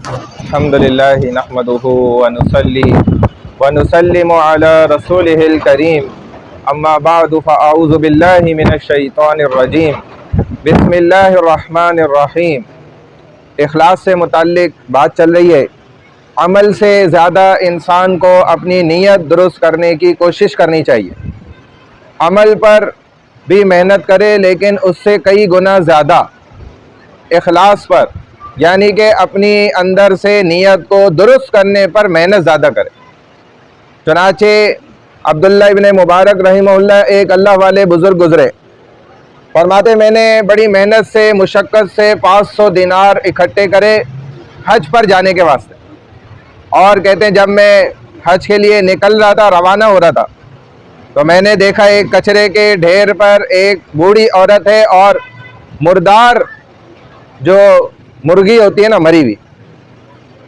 الحمدللہ نحمدہ ونصلی ونسلم علی رسولہ الکریم اما بعد فاعوذ باللہ من الشیطان الرجیم بسم اللہ الرحمن الرحیم۔ اخلاص سے متعلق بات چل رہی ہے۔ عمل سے زیادہ انسان کو اپنی نیت درست کرنے کی کوشش کرنی چاہیے۔ عمل پر بھی محنت کرے لیکن اس سے کئی گنا زیادہ اخلاص پر، یعنی کہ اپنی اندر سے نیت کو درست کرنے پر محنت زیادہ کرے۔ چنانچہ عبداللہ ابن مبارک رحمہ اللہ ایک اللہ والے بزرگ گزرے، فرماتے میں نے بڑی محنت سے مشقت سے 500 دینار اکٹھے کرے حج پر جانے کے واسطے، اور کہتے ہیں جب میں حج کے لیے نکل رہا تھا، روانہ ہو رہا تھا، تو میں نے دیکھا ایک کچرے کے ڈھیر پر ایک بوڑھی عورت ہے اور مردار جو مرغی ہوتی ہے نا، مری ہوئی،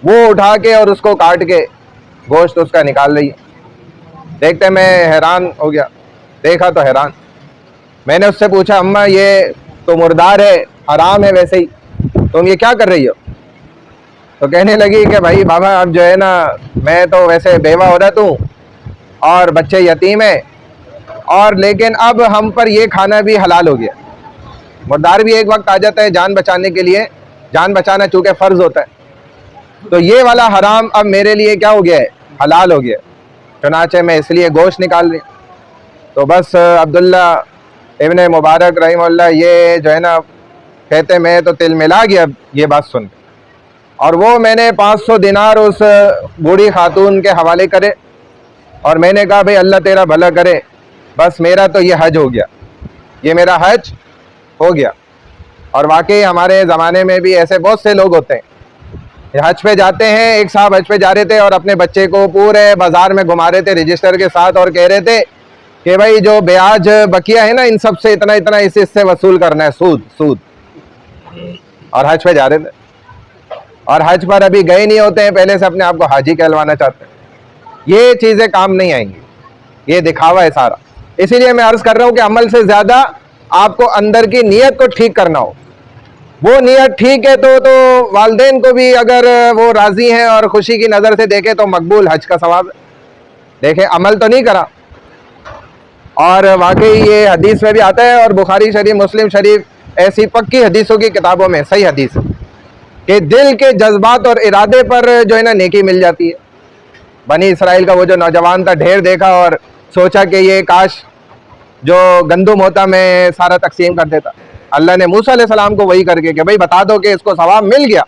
وہ اٹھا کے اور اس کو کاٹ کے گوشت اس کا نکال رہی ہے۔ دیکھتے میں حیران ہو گیا، دیکھا تو حیران۔ میں نے اس سے پوچھا اماں یہ تو مردار ہے، حرام ہے ویسے ہی، تم یہ کیا کر رہی ہو؟ تو کہنے لگی کہ بھائی بابا اب جو ہے نا، میں تو ویسے بیوہ عورت ہوں اور بچے یتیم ہیں، اور لیکن اب ہم پر یہ کھانا بھی حلال ہو گیا۔ مردار بھی ایک وقت آ جاتا ہے جان بچانے کے لیے، جان بچانا چونکہ فرض ہوتا ہے، تو یہ والا حرام اب میرے لیے کیا ہو گیا ہے؟ حلال ہو گیا۔ چنانچہ میں اس لیے گوشت نکال لی۔ تو بس عبداللہ ابن مبارک رحمہ اللہ یہ جو ہے نا، کہتے میں تو تل ملا گیا یہ بات سن کے، اور وہ میں نے 500 دینار اس بوڑھی خاتون کے حوالے کرے، اور میں نے کہا بھئی اللہ تیرا بھلا کرے، بس میرا تو یہ حج ہو گیا، یہ میرا حج ہو گیا۔ اور واقعی ہمارے زمانے میں بھی ایسے بہت سے لوگ ہوتے ہیں، حج پہ جاتے ہیں۔ ایک صاحب حج پہ جا رہے تھے اور اپنے بچے کو پورے بازار میں گھما رہے تھے رجسٹر کے ساتھ، اور کہہ رہے تھے کہ بھائی جو بیاج بقیہ ہے نا، ان سب سے اتنا اتنا اس سے وصول کرنا ہے، سود۔ اور حج پہ جا رہے تھے، اور حج پر ابھی گئے نہیں ہوتے ہیں، پہلے سے اپنے آپ کو حاجی کہلوانا چاہتے ہیں۔ یہ چیزیں کام نہیں آئیں گی، یہ دکھاوا ہے سارا۔ اسی لیے میں عرض کر رہا ہوں کہ عمل سے زیادہ آپ کو اندر کی نیت کو ٹھیک کرنا ہو۔ وہ نیت ٹھیک ہے تو والدین کو بھی اگر وہ راضی ہیں اور خوشی کی نظر سے دیکھیں تو مقبول حج کا ثواب ہے۔ دیکھیں عمل تو نہیں کرا، اور واقعی یہ حدیث میں بھی آتا ہے، اور بخاری شریف مسلم شریف ایسی پکی حدیثوں کی کتابوں میں صحیح حدیث ہے کہ دل کے جذبات اور ارادے پر جو ہے نا نیکی مل جاتی ہے۔ بنی اسرائیل کا وہ جو نوجوان تھا، ڈھیر دیکھا اور سوچا کہ یہ کاش جو گندم ہوتا میں سارا تقسیم کر دیتا۔ اللہ نے موسیٰ علیہ السلام کو وہی کر کے کہ بھئی بتا دو کہ اس کو ثواب مل گیا،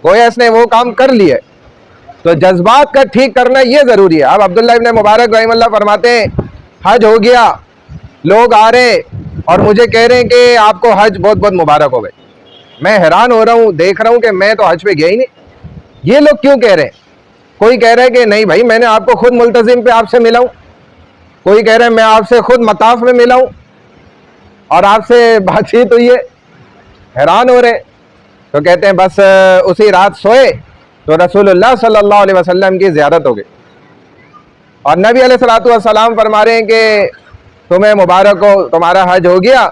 گویا اس نے وہ کام کر لیا۔ تو جذبات کا ٹھیک کرنا یہ ضروری ہے۔ اب عبداللہ ابن مبارک رحمہ اللہ فرماتے ہیں حج ہو گیا، لوگ آ رہے اور مجھے کہہ رہے ہیں کہ آپ کو حج بہت بہت مبارک ہو گئے۔ میں حیران ہو رہا ہوں، دیکھ رہا ہوں کہ میں تو حج پہ گیا ہی نہیں، یہ لوگ کیوں کہہ رہے ہیں؟ کوئی کہہ رہا ہے کہ نہیں بھائی میں نے آپ کو خود ملتزم پہ آپ سے ملا ہوں، کوئی کہہ رہے ہیں میں آپ سے خود مطاف میں ملا ہوں اور آپ سے بات چیت ہوئی ہے، حیران ہو رہے۔ تو کہتے ہیں بس اسی رات سوئے تو رسول اللہ صلی اللہ علیہ وسلم کی زیارت ہو گئی، اور نبی علیہ السلام فرما رہے ہیں کہ تمہیں مبارک ہو، تمہارا حج ہو گیا،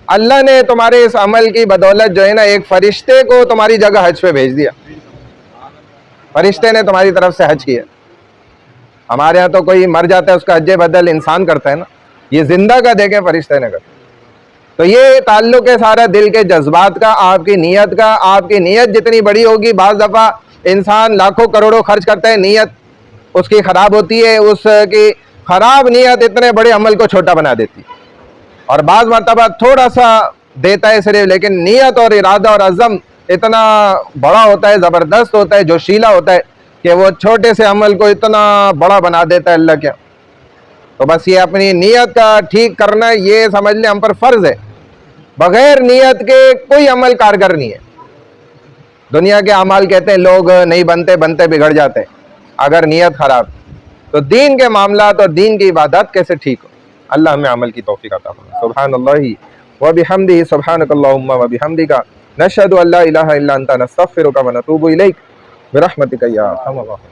اللہ نے تمہارے اس عمل کی بدولت جو ہے نا ایک فرشتے کو تمہاری جگہ حج پہ بھیج دیا، فرشتے نے تمہاری طرف سے حج کیا۔ ہمارے ہاں تو کوئی مر جاتا ہے اس کا حج بدل انسان کرتا ہے نا، یہ زندہ کا دیکھیں فرشتے نے کرتا۔ تو یہ تعلق ہے سارا دل کے جذبات کا، آپ کی نیت کا۔ آپ کی نیت جتنی بڑی ہوگی، بعض دفعہ انسان لاکھوں کروڑوں خرچ کرتا ہے، نیت اس کی خراب ہوتی ہے، اس کی خراب نیت اتنے بڑے عمل کو چھوٹا بنا دیتی ہے، اور بعض مرتبہ تھوڑا سا دیتا ہے صرف، لیکن نیت اور ارادہ اور عزم اتنا بڑا ہوتا ہے، زبردست ہوتا ہے، جوشیلا ہوتا ہے کہ وہ چھوٹے سے عمل کو اتنا بڑا بنا دیتا ہے اللہ کے۔ تو بس یہ اپنی نیت کا ٹھیک کرنا یہ سمجھ لیں ہم پر فرض ہے۔ بغیر نیت کے کوئی عمل کارگر نہیں ہے۔ دنیا کے اعمال کہتے ہیں لوگ نہیں بنتے، بنتے بگڑ جاتے ہیں اگر نیت خراب، تو دین کے معاملات اور دین کی عبادات کیسے ٹھیک ہو؟ اللہ ہمیں عمل کی توفیق عطا فرمائے۔ سبحان اللہ وبحمدہ، سبحانک اللہم وبحمدک، نشہد ان لا الہ الا انت، نستغفرک ونتوب الیک، برحمتک یا ارحم الراحمین۔